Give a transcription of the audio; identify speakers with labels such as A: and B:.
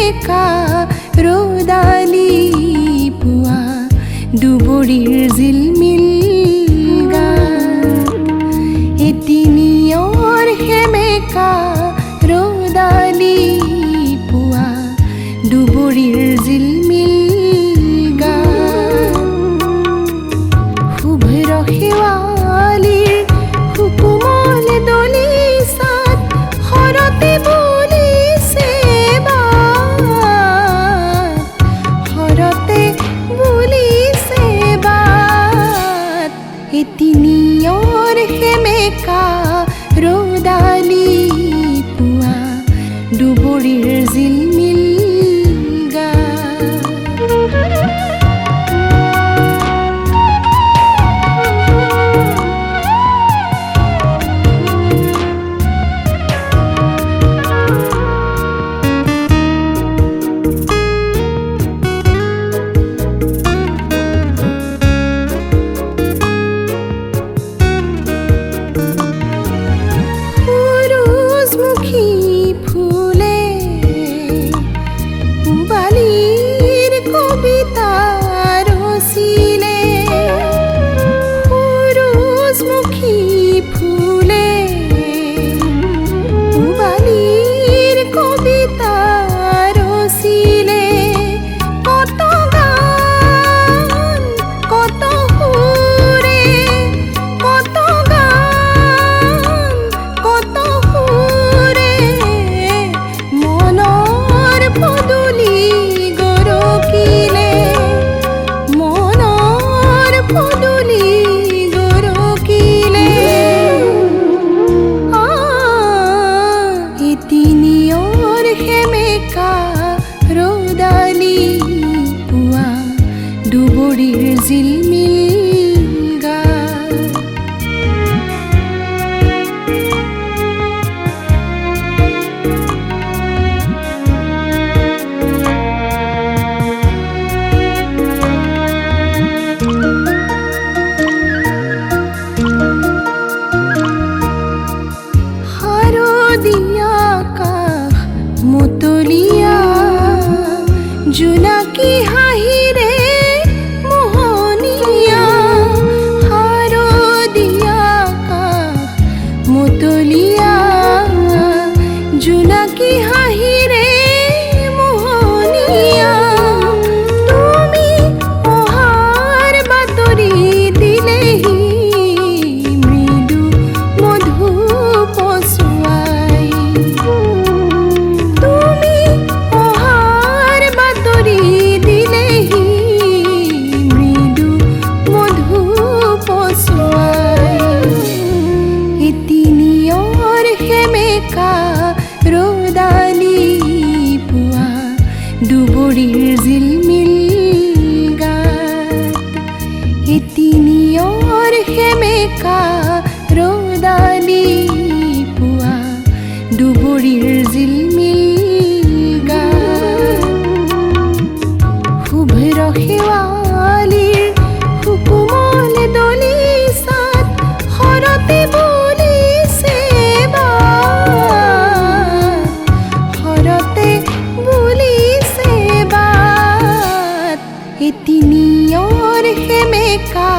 A: সেমেকা ৰ'দালি পুৱা দুবৰিৰ জিলমিল গান এটিনিয়ৰ সেমেকা ৰ'দালি পুৱা দুবৰিৰ জিলমিল গান শুভ্ৰ শেৱালিৰ সুকোমল দলিচাত শৰতে বুলিছে বাট শৰতে বুলিছে বাট এটিনিয়ৰ সেমেকা ৰ'দালি পুৱা দুবৰিৰ জিলমিল গান দুবৰিৰ জিলমিল গান শাৰদীয়া আকাশ মুতলীয়া জোনাকী হাঁহিৰে মুতলীয়া জোনাকী হাঁহিৰে মোহনীয়া তুমি অহাৰ বাতৰি দিলেহি মৃদু মধু পচুৱাই তুমি অহাৰ বাতৰি দিলেহি মৃদু মধু পচুৱাই এটিনিয়ৰ সেমেকা ৰ'দালি পুৱা দুবৰিৰ জিলমিল গাত এটিনিয়ৰ সেমেকা ৰ'দালি পুৱা দুবৰিৰ জিলমিল গাত শুভ্ৰ শেৱালিৰ সুকোমল দলিচাত শৰতে বুলিছে বাট শৰতে বুলিছে বাট এটিনিয়ৰ সেমেকা